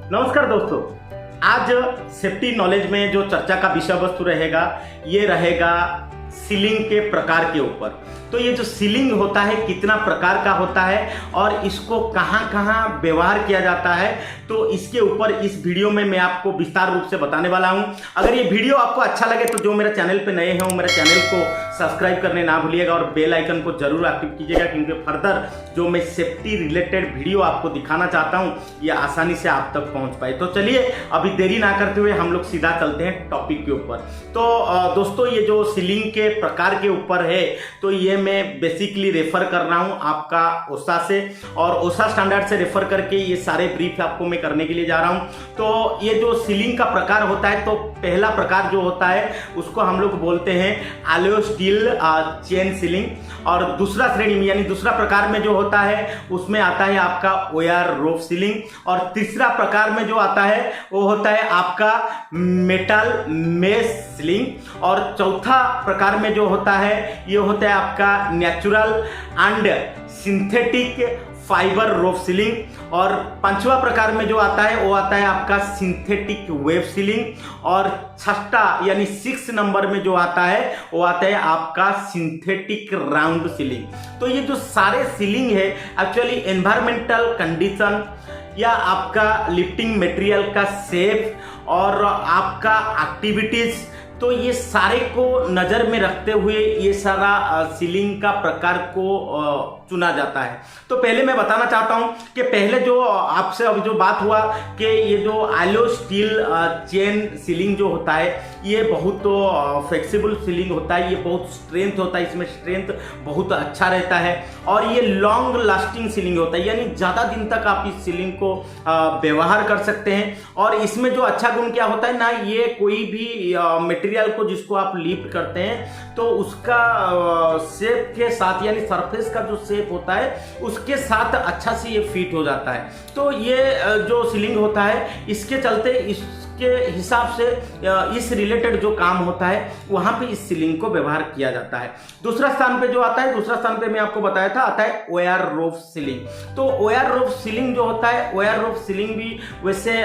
नमस्कार दोस्तों, आज सेफ्टी नॉलेज में जो चर्चा का विषय वस्तु रहेगा ये रहेगा सीलिंग के प्रकार के ऊपर। तो ये जो सीलिंग होता है कितना प्रकार का होता है और इसको कहाँ कहाँ व्यवहार किया जाता है, तो इसके ऊपर इस वीडियो में मैं आपको विस्तार रूप से बताने वाला हूँ। अगर ये वीडियो आपको अच्छा लगे तो जो मेरे चैनल पे नए हैं वो मेरे चैनल को सब्सक्राइब करने ना भूलिएगा और बेल आइकन को जरूर एक्टिव कीजिएगा, क्योंकि फर्दर जो मैं सेफ्टी रिलेटेड वीडियो आपको दिखाना चाहता हूँ ये आसानी से आप तक पहुँच पाए। तो चलिए अभी देरी ना करते हुए हम लोग सीधा चलते हैं टॉपिक के ऊपर। तो दोस्तों, ये जो सीलिंग के प्रकार के ऊपर है तो ये मैं बेसिकली रेफर कर रहा हूं आपका ओसा से, और ओसा स्टैंडर्ड से रेफर करके ये सारे ब्रीफ आपको मैं करने के लिए जा रहा हूं। तो ये जो सीलिंग का प्रकार होता है, तो पहला प्रकार जो होता है उसको हम लोग बोलते हैं एलॉय स्टील चेन सीलिंग, और दूसरा श्रेणी में यानी दूसरा प्रकार में जो होता है उसमें आता है आपका ओयर रोफ सीलिंग, और तीसरा प्रकार में जो आता है वो होता है आपका मेटल मेश सीलिंग, और चौथा प्रकार में जो होता है ये होता है आपका natural and synthetic fibre roof ceiling, और पांचवा प्रकार में जो आता है वो आता है आपका सिंथेटिक वेब सीलिंग, और छठा यानी 6 नंबर में जो आता है वो आता है आपका सिंथेटिक राउंड सीलिंग। तो ये जो सारे सीलिंग है एक्चुअली एनवायरमेंटल कंडीशन या आपका लिफ्टिंग मटेरियल का शेप और आपका एक्टिविटीज, तो ये सारे को नज़र में रखते हुए ये सारा सीलिंग का प्रकार को चुना जाता है। तो पहले मैं बताना चाहता हूं कि पहले जो आपसे अभी जो बात हुआ कि ये जो एलॉय स्टील चेन सीलिंग जो होता है ये बहुत फ्लेक्सिबल सीलिंग होता है, ये बहुत स्ट्रेंथ होता है, इसमें स्ट्रेंथ बहुत अच्छा रहता है, और ये लॉन्ग लास्टिंग सीलिंग होता है, यानी ज़्यादा दिन तक आप इस सीलिंग को व्यवहार कर सकते हैं। और इसमें जो अच्छा गुण क्या होता है ना, ये कोई भी मटेरियल को जिसको आप लिफ्ट करते हैं तो उसका शेप के साथ यानी सरफेस का जो शेप होता है उसके साथ अच्छा से ये फिट हो जाता है। तो ये जो सीलिंग होता है इसके चलते इसके हिसाब से इस रिलेटेड जो काम होता है वहां पे इस सीलिंग को व्यवहार किया जाता है। दूसरा स्थान पे जो आता है, दूसरा स्थान पे मैं आपको बताया था, आता है ओयर रोफ सीलिंग। तो ओयर रोफ सीलिंग जो होता है, ओयर रोफ सीलिंग भी वैसे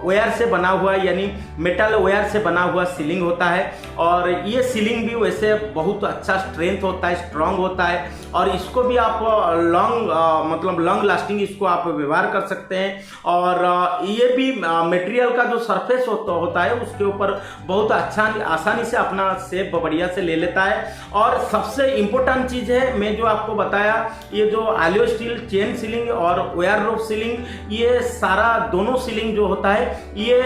ओयर से बना हुआ यानी मेटल ओयर से बना हुआ सीलिंग होता है, और ये सीलिंग भी वैसे बहुत अच्छा स्ट्रेंथ होता है, स्ट्रांग होता है, और इसको भी आप लॉन्ग लास्टिंग इसको आप व्यवहार कर सकते हैं। और ये भी मटेरियल का जो सरफेस होता है उसके ऊपर बहुत अच्छा आसानी से अपना शेप बढ़िया से ले लेता है। और सबसे इंपॉर्टेंट चीज है मैं जो आपको बताया, ये जो एलॉय स्टील चेन सीलिंग और ओयर रोफ सीलिंग, ये सारा दोनों सीलिंग जो होता है ये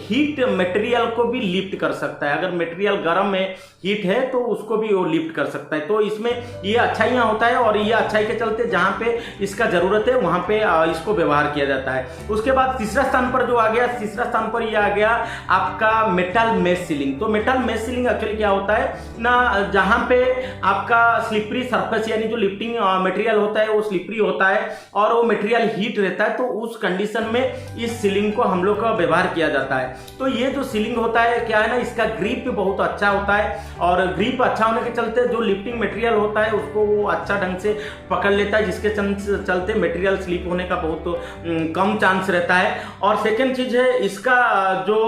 हीट मटेरियल को भी लिफ्ट कर सकता है। अगर मटेरियल गर्म है, हीट है, तो उसको भी वो लिफ्ट कर सकता है। तो इसमें ये अच्छाइयाँ होता है, और ये अच्छाई के चलते जहाँ पे इसका जरूरत है वहाँ पे इसको व्यवहार किया जाता है। उसके बाद तीसरा स्थान पर जो आ गया, तीसरा स्थान पर ये आ गया आपका मेटल मेश सीलिंग। तो मेटल मेश सीलिंग एक्चुअली क्या होता है ना, जहाँ पे आपका स्लिपरी सरफेस यानी जो लिफ्टिंग मटेरियल होता है वो स्लिपरी होता है और वो मटेरियल हीट रहता है, तो उस कंडीशन में इस सीलिंग को हम लोग का व्यवहार किया जाता है। तो ये जो सीलिंग होता है क्या है ना, इसका ग्रिप बहुत अच्छा होता है, और ग्रिप अच्छा होने के चलते जो लिफ्टिंग मटेरियल होता है उसको वो अच्छा ढंग से पकड़ लेता है, जिसके चलते मटेरियल स्लिप होने का बहुत कम चांस रहता है। और सेकेंड चीज है इसका जो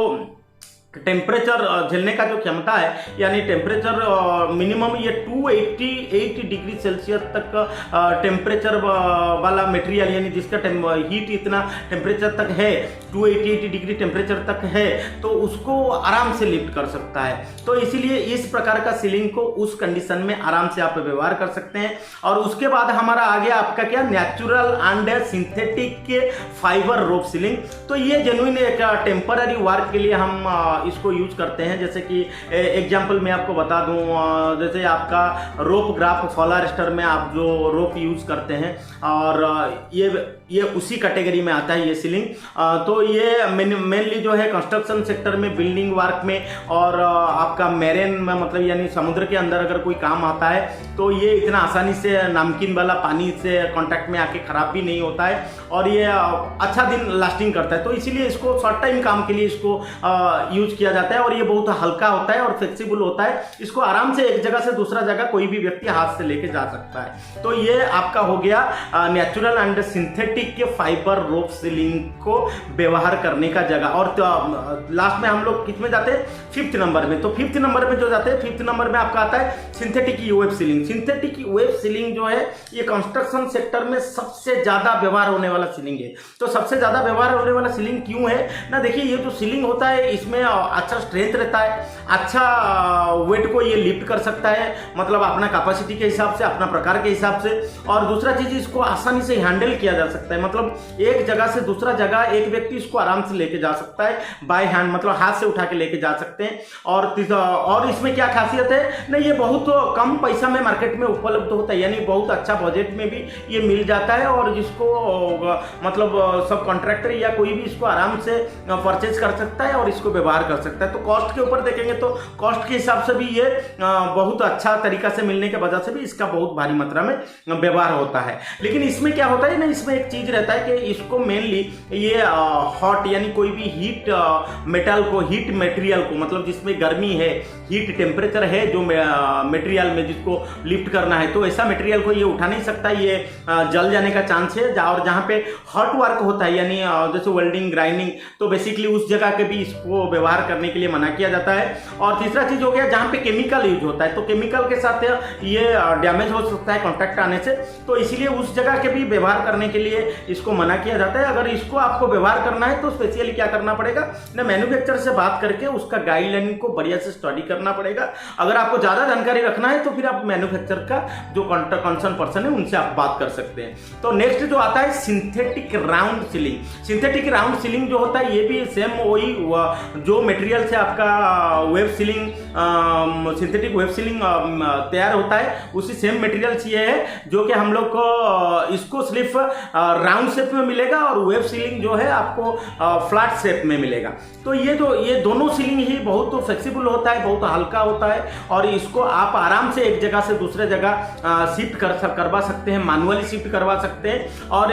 टेम्परेचर झेलने का जो क्षमता है, यानी टेम्परेचर मिनिमम ये 288 डिग्री सेल्सियस तक टेम्परेचर वाला मटेरियल, यानी जिसका हीट इतना टेम्परेचर तक है, 288 डिग्री टेम्परेचर तक है, तो उसको आराम से लिफ्ट कर सकता है। तो इसीलिए इस प्रकार का सीलिंग को उस कंडीशन में आराम से आप व्यवहार कर सकते हैं। और उसके बाद हमारा आ गया आपका क्या, natural and synthetic fibre rope ceiling. तो ये जेन्युइन एक टेम्पररी वर्क के लिए हम इसको यूज करते हैं। जैसे कि एग्जांपल मैं आपको बता दूं, जैसे आपका रोप ग्राफ फॉलारिस्टर में आप जो रोप यूज करते हैं, और ये उसी कैटेगरी में आता है ये सीलिंग। तो ये मेनली जो है कंस्ट्रक्शन सेक्टर में, बिल्डिंग वर्क में, और आपका मैरीन में, मतलब यानी समुद्र के अंदर अगर कोई काम आता है तो ये इतना आसानी से नमकीन वाला पानी से कांटेक्ट में आके खराब भी नहीं होता है, और ये अच्छा दिन लास्टिंग करता है। तो इसीलिए इसको शॉर्ट टाइम काम के लिए इसको यूज किया जाता है, और ये बहुत हल्का होता है और फ्लेक्सिबल होता है। इसको आराम से एक जगह से दूसरा जगह कोई भी व्यक्ति हाथ से लेके जा सकता है। तो ये आपका हो गया नेचुरल एंड सिंथेटिक सिंथेटिक के फाइबर रोप सीलिंग को व्यवहार करने का जगह। और लास्ट में हम लोग किस में जाते हैं, 5th नंबर में। तो 5th नंबर में जो जाते हैं, 5th नंबर में आपका आता है synthetic UF ceiling. Synthetic UF ceiling जो है ये कंस्ट्रक्शन सेक्टर में सबसे ज्यादा व्यवहार होने वाला सीलिंग है। तो सबसे ज्यादा व्यवहार होने वाला सीलिंग क्यों है ना, देखिए ये जो सीलिंग होता है इसमें अच्छा स्ट्रेंथ रहता है, अच्छा वेट को ये लिफ्ट कर सकता है, मतलब अपना कैपेसिटी के हिसाब से, अपना प्रकार के हिसाब से। और दूसरा चीज, इसको आसानी से हैंडल किया जा सकता है, मतलब एक जगह से दूसरा जगह एक व्यक्ति इसको आराम से लेके जा सकता है बाय हैंड, मतलब हाथ से उठा के लेके जा सकते हैं। और इसमें क्या खासियत है ना, ये बहुत कम पैसा में मार्केट में उपलब्ध होता है, यानी बहुत अच्छा बजट में भी ये मिल जाता है। और जिसको मतलब सब कॉन्ट्रैक्टर या कोई भी इसको आराम से परचेज कर सकता है और इसको व्यवहार कर सकता है। तो कॉस्ट के ऊपर देखेंगे तो कॉस्ट के हिसाब से भी ये बहुत अच्छा तरीका से मिलने के वजह से भी इसका बहुत भारी मात्रा में व्यवहार होता है। लेकिन इसमें क्या होता है ना, इसमें एक चीज रहता है कि इसको मेनली ये हॉट यानी कोई भी हीट मेटल को, हीट मटेरियल को, मतलब जिसमें गर्मी है, हीट टेम्परेचर है जो मटेरियल में जिसको लिफ्ट करना है, तो ऐसा मटेरियल को ये उठा नहीं सकता, ये जल जाने का चांस है। और जहाँ पे हॉट वर्क होता है यानी जैसे वेल्डिंग, ग्राइंडिंग, तो बेसिकली उस जगह के भी इसको व्यवहार करने के लिए मना किया जाता है। और तीसरा चीज हो गया जहाँ पे केमिकल यूज होता है, तो केमिकल के साथ ये डैमेज हो सकता है कॉन्टैक्ट आने से, तो इसीलिए उस जगह के भी व्यवहार करने के लिए इसको मना किया जाता है। अगर इसको आपको व्यवहार करना है तो स्पेशली क्या करना पड़ेगा ना, मैन्युफैक्चरर से बात करके उसका गाइडलाइन को बढ़िया से स्टडी करना पड़ेगा। अगर आपको ज्यादा जानकारी रखना है तो फिर आप मैन्युफैक्चरर का जो कंसर्न पर्सन है उनसे आप बात कर सकते हैं। तो नेक्स्ट जो आता है synthetic round ceiling. Synthetic round ceiling जो होता है ये भी सेम वही जो मटेरियल से आपका web ceiling, synthetic web ceiling तैयार होता है, उसी सेम मटेरियल से ये है जो कि हम लोग को इसको सिर्फ राउंड शेप में मिलेगा और वेब सीलिंग जो है आपको फ्लैट शेप में मिलेगा। तो ये दोनों सीलिंग ही बहुत फ्लेक्सिबल होता है, बहुत हल्का होता है और इसको आप आराम से एक जगह से दूसरे जगह शिफ्ट करवा सकते हैं, मैनुअली शिफ्ट करवा सकते हैं। और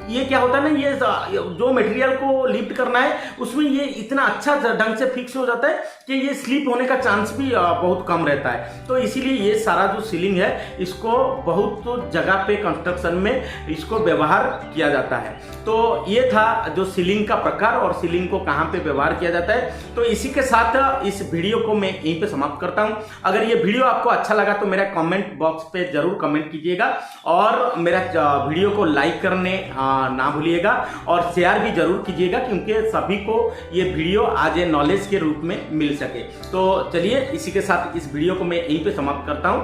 ये क्या होता है ना, ये जो मटेरियल को लिफ्ट करना है उसमें ये इतना अच्छा ढंग से फिक्स हो जाता है कि ये स्लिप होने का चांस भी बहुत कम रहता है। तो इसीलिए ये सारा जो सीलिंग है इसको बहुत जगह पे कंस्ट्रक्शन में इसको व्यवहार किया जाता है। तो ये था जो सीलिंग का प्रकार और सीलिंग को कहाँ पे व्यवहार किया जाता है। तो इसी के साथ इस वीडियो को मैं यहीं पे समाप्त करता हूं। अगर ये वीडियो आपको अच्छा लगा तो मेरा कमेंट बॉक्स पे जरूर कमेंट कीजिएगा और मेरा वीडियो को लाइक करने ना भूलिएगा और शेयर भी जरूर कीजिएगा, क्योंकि सभी को ये वीडियो आज नॉलेज के रूप में मिल सके। तो चलिए इसी के साथ इस वीडियो को मैं यहीं पे समाप्त करता हूं।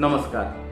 नमस्कार।